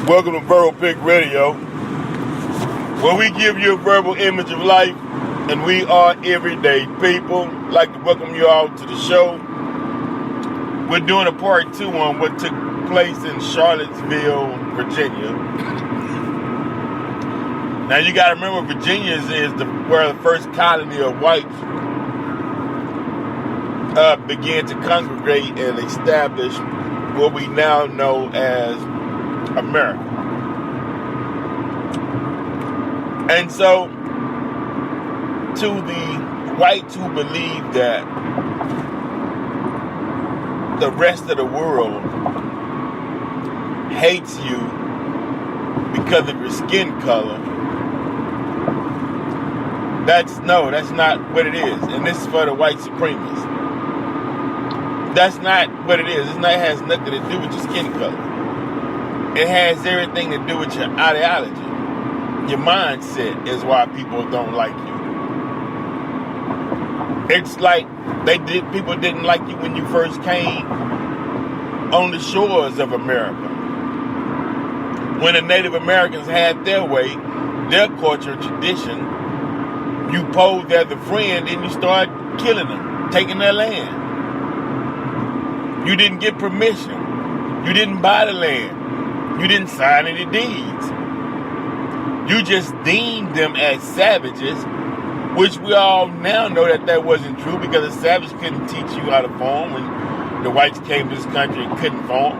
Welcome to Verbal Pig Radio, where we give you a verbal image of life, and we are everyday people. I'd like to welcome you all to the show. We're doing a part 2 on what took place in Charlottesville, Virginia. Now you got to remember, Virginia is where the first colony of whites began to congregate and establish what we now know as America. And so, to the whites who believe that the rest of the world hates you because of your skin color, that's not what it is. And this is for the white supremacists. That's not what it is. It has nothing to do with your skin color. It has everything to do with your ideology. Your mindset is why people don't like you. It's like people didn't like you when you first came on the shores of America. When the Native Americans had their way, their culture, tradition, you posed as a friend and you started killing them, taking their land. You didn't get permission. You didn't buy the land. You didn't sign any deeds. You just deemed them as savages, which we all now know that wasn't true, because a savage couldn't teach you how to farm when the whites came to this country and couldn't farm.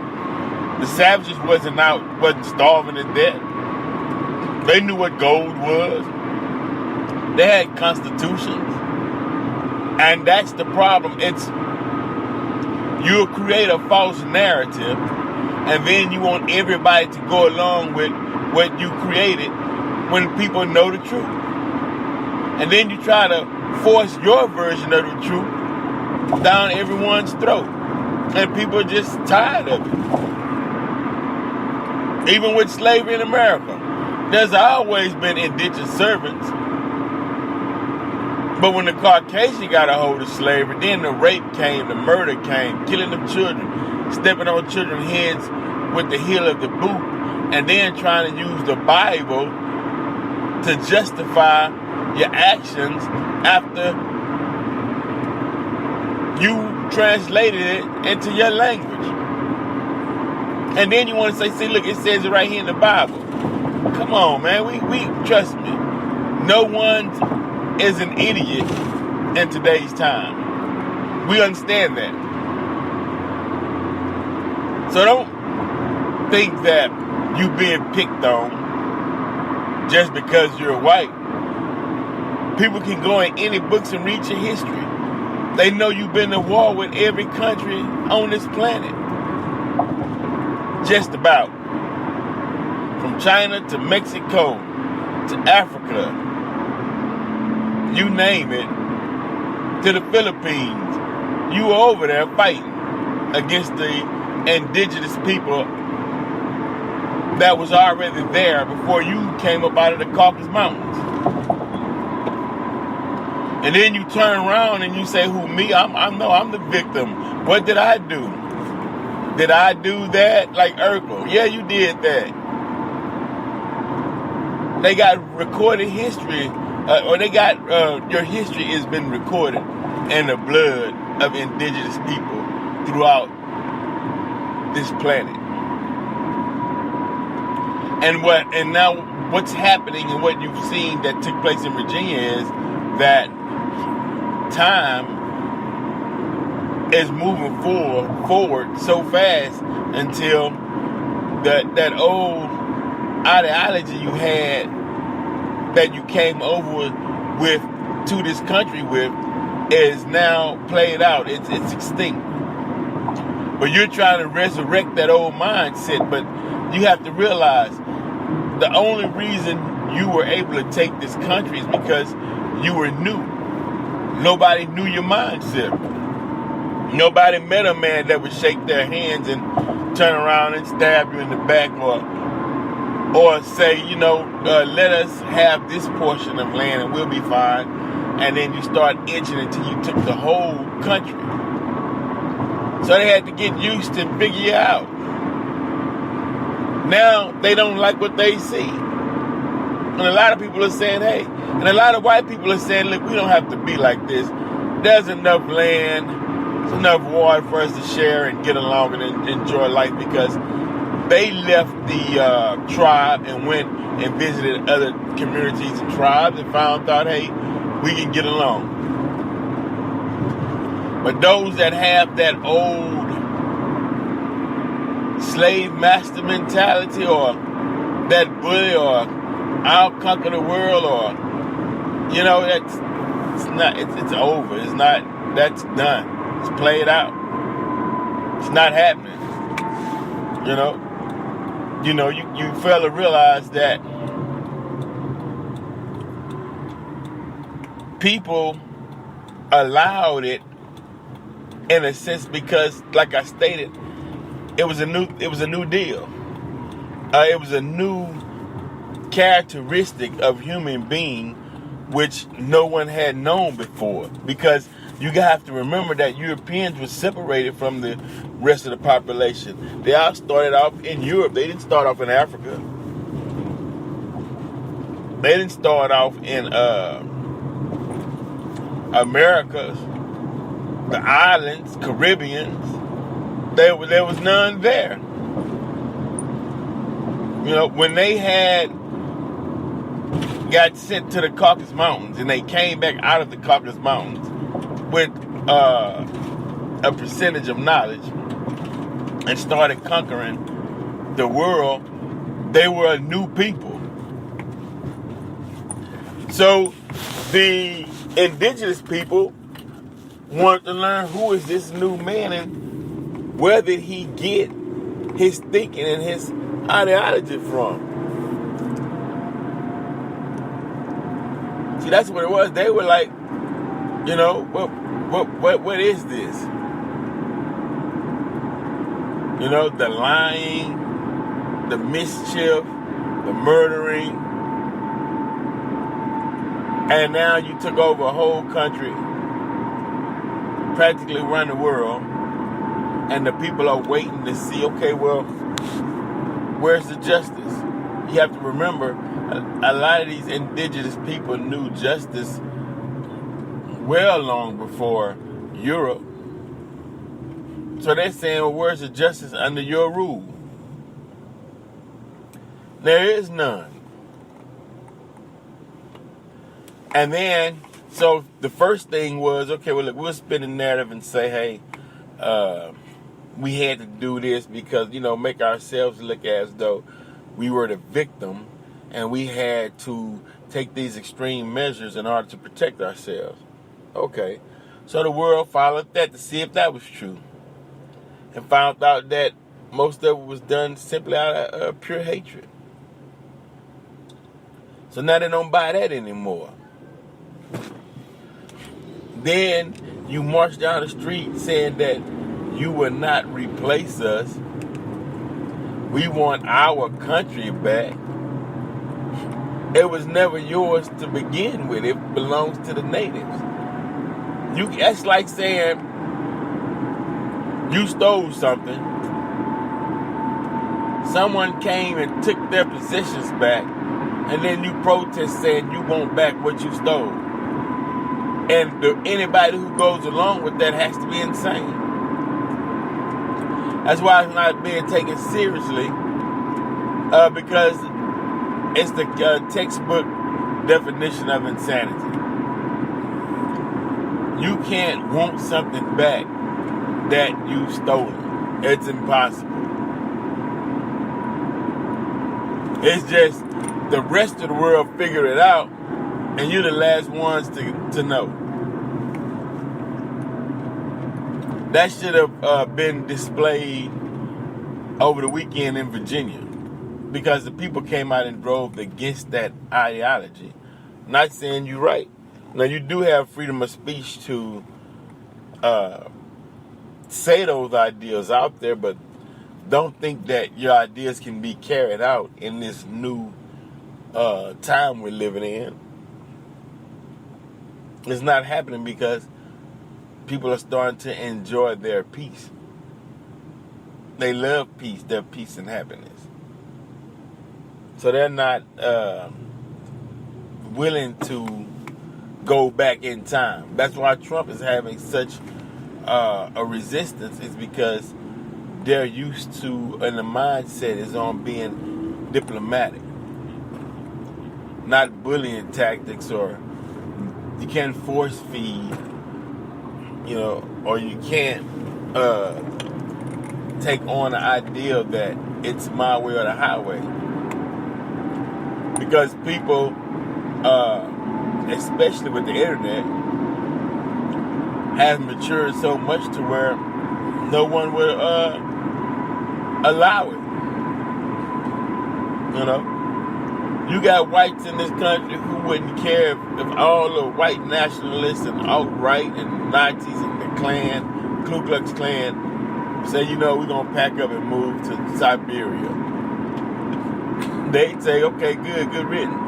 The savages wasn't starving to death. They knew what gold was. They had constitutions. And that's the problem. You'll create a false narrative, and then you want everybody to go along with what you created when people know the truth. And then you try to force your version of the truth down everyone's throat. And people are just tired of it. Even with slavery in America, there's always been indentured servants. But when the Caucasian got a hold of slavery, then the rape came, the murder came, killing of children, stepping on children's heads with the heel of the boot, and then trying to use the Bible to justify your actions after you translated it into your language. And then you want to say, see, look, it says it right here in the Bible. Come on, man. We trust me. No one is an idiot in today's time. We understand that. So don't think that you being picked on just because you're white. People can go in any books and read your history. They know you've been to war with every country on this planet. Just about. From China to Mexico to Africa, you name it, to the Philippines. You were over there fighting against the indigenous people that was already there before you came up out of the Caucasus Mountains. And then you turn around and you say, who, me? I'm the victim. What did I do? Did I do that? Like Urkel. Yeah, you did that. They got recorded history, your history has been recorded in the blood of indigenous people throughout this planet. And now what's happening and what you've seen that took place in Virginia is that time is moving forward so fast until that old ideology you had that you came over with to this country with is now played out. It's extinct. But you're trying to resurrect that old mindset. But you have to realize the only reason you were able to take this country is because you were new. Nobody knew your mindset. Nobody met a man that would shake their hands and turn around and stab you in the back or say, let us have this portion of land and we'll be fine. And then you start inching until you took the whole country. So they had to get used to figure you out. Now they don't like what they see. And a lot of people are saying, hey, and a lot of white people are saying, look, we don't have to be like this. There's enough land, there's enough water for us to share and get along and enjoy life, because they left the tribe and went and visited other communities and tribes and found out, hey, we can get along. But those that have that old slave master mentality, or that bully, or I'll conquer the world, or it's over. It's not, that's done. It's played out. It's not happening. You fail to realize that people allowed it in a sense because, like I stated, it was a new deal. It was a new characteristic of human being which no one had known before, because you have to remember that Europeans were separated from the rest of the population. They all started off in Europe. They didn't start off in Africa. They didn't start off in Americas, the islands, Caribbeans. There was none there. When they got sent to the Caucasus Mountains, and they came back out of the Caucasus Mountains with a percentage of knowledge and started conquering the world, they were a new people. So the indigenous people wanted to learn, who is this new man and where did he get his thinking and his ideology from? See, that's what it was. They were like, what is this? The lying, the mischief, the murdering. And now you took over a whole country, practically run the world, and the people are waiting to see, okay, well, where's the justice? You have to remember, a lot of these indigenous people knew justice well long before Europe. So they're saying, well, where's the justice under your rule? There is none. And then, so the first thing was, okay, well, look, we'll spin the narrative and say, hey, we had to do this because, make ourselves look as though we were the victim, and we had to take these extreme measures in order to protect ourselves. Okay. So the world followed that to see if that was true, and found out that most of it was done simply out of pure hatred. So now they don't buy that anymore. Then you march down the street saying that you will not replace us. We want our country back. It was never yours to begin with. It belongs to the natives. That's like saying you stole something. Someone came and took their possessions back, and then you protest saying you want back what you stole. And anybody who goes along with that has to be insane. That's why it's not being taken seriously, because it's the textbook definition of insanity. You can't want something back that you've stolen. It's impossible. It's just the rest of the world figure it out, and you're the last ones to know. That should have been displayed over the weekend in Virginia, because the people came out and drove against that ideology. Not saying you're right. Now, you do have freedom of speech to say those ideas out there, but don't think that your ideas can be carried out in this new time we're living in. It's not happening because people are starting to enjoy their peace. They love peace, their peace and happiness. So they're not willing to go back in time. That's why Trump is having such a resistance, is because they're used to, and the mindset is on being diplomatic, not bullying tactics, or you can't force feed, or you can't take on the idea that it's my way or the highway. Because people, especially with the internet, have matured so much to where no one will allow it. You got whites in this country who wouldn't care if all the white nationalists and alt-right and Nazis and the Klan, Ku Klux Klan, say, we're going to pack up and move to Siberia. They'd say, okay, good riddance.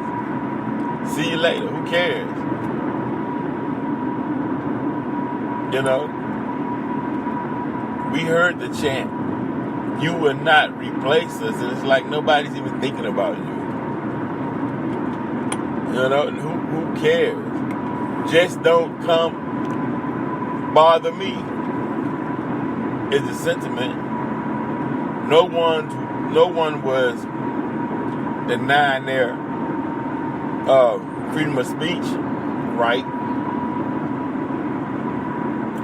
See you later. Who cares? We heard the chant. You will not replace us. And it's like nobody's even thinking about you. Who cares? Just don't come bother me is the sentiment. No one was denying their freedom of speech right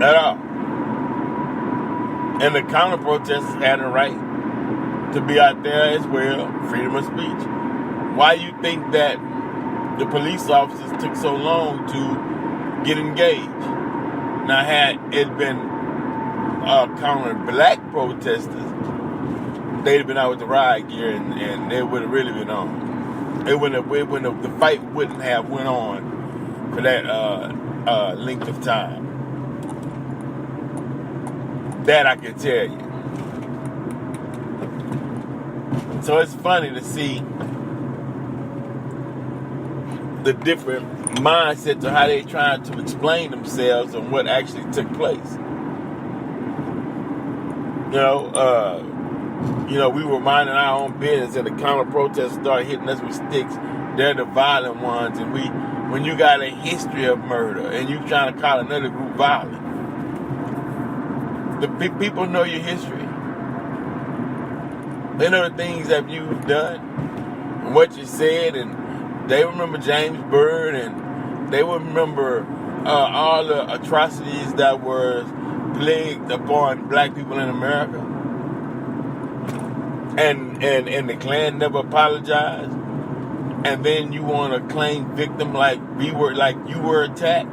at all. And the counter protesters had a right to be out there as well, freedom of speech. Why you think that the police officers took so long to get engaged? Now, had it been counter black protesters, they'd have been out with the riot gear and they would have really been on. The fight wouldn't have went on for that length of time. That I can tell you. So it's funny to see the different mindsets of how they're trying to explain themselves and what actually took place. We were minding our own business and the counter protesters started hitting us with sticks. They're the violent ones, and when you got a history of murder and you trying to call another group violent, the people know your history. They know the things that you've done and what you said, and they remember James Byrd, and they remember all the atrocities that were plagued upon black people in America. And the Klan never apologized. And then you want to claim victim like you were attacked.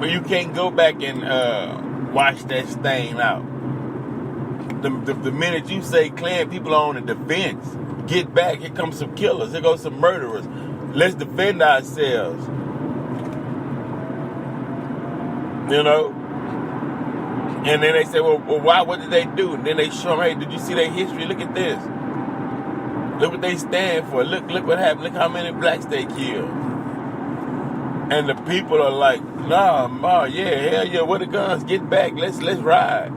But you can't go back and wash that stain out. The minute you say Klan, people are on the defense. Get back, here comes some killers, here goes some murderers. Let's defend ourselves. And then they say, well, why? What did they do? And then they show them, hey, did you see their history? Look at this. Look what they stand for. Look what happened. Look how many blacks they killed. And the people are like, nah, yeah, hell yeah, where the guns? Get back. Let's ride.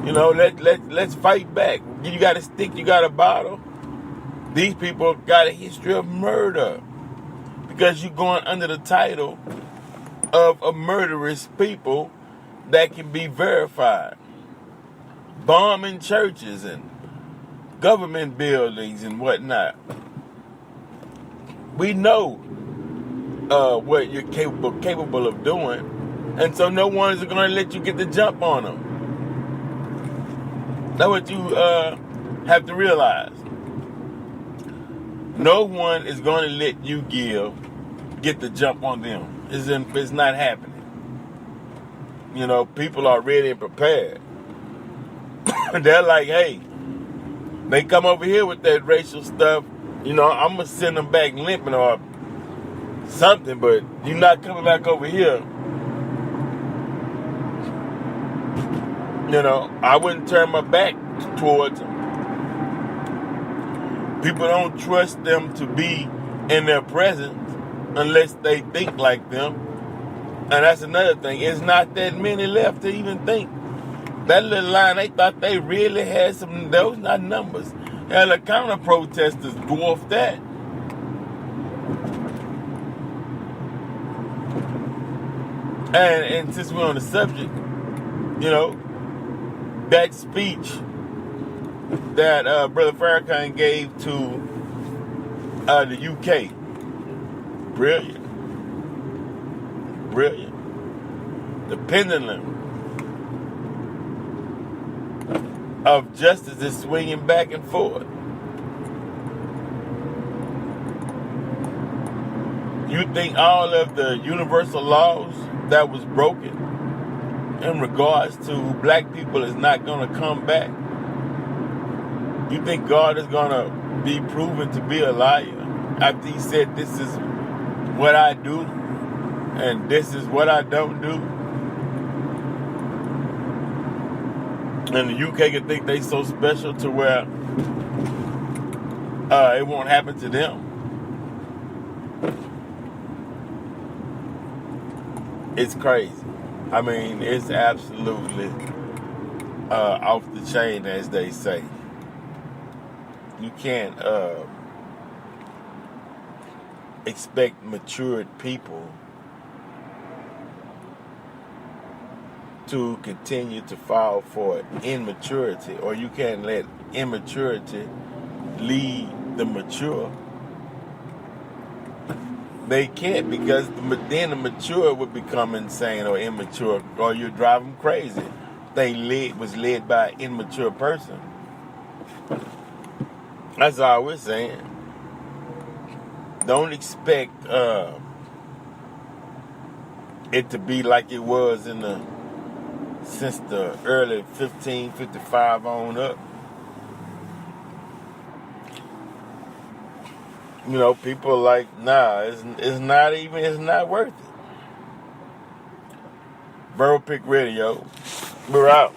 Let's fight back. You got a stick, you got a bottle. These people got a history of murder. Because you're going under the title of a murderous people that can be verified. Bombing churches and government buildings and whatnot. We know what you're capable of doing, and so no one is going to let you get the jump on them. That's what you have to realize. No one is going to let you get the jump on them. It's not happening. People are ready and prepared. They're like, hey, they come over here with that racial stuff, I'm going to send them back limping or something, but you're not coming back over here. I wouldn't turn my back towards them. People don't trust them to be in their presence unless they think like them. And that's another thing. It's not that many left to even think. That little line, they thought they really had some, those not numbers. And the counter protesters dwarf that. And since we're on the subject, that speech that Brother Farrakhan gave to the UK, brilliant. The pendulum of justice is swinging back and forth. You think all of the universal laws that was broken in regards to black people is not going to come back? You think God is going to be proven to be a liar after he said, this is what I do and this is what I don't do? And the UK can think they so special to where it won't happen to them. It's crazy. I mean, it's absolutely off the chain, as they say. You can't expect matured people to continue to fall for immaturity, or you can't let immaturity lead the mature. They can't, because then the mature would become insane or immature, or you drive them crazy. They was led by an immature person. That's all we're saying. Don't expect it to be like it was since the early 1555 on up. People are like, nah, it's not worth it. Verbal Pick Radio. We're out.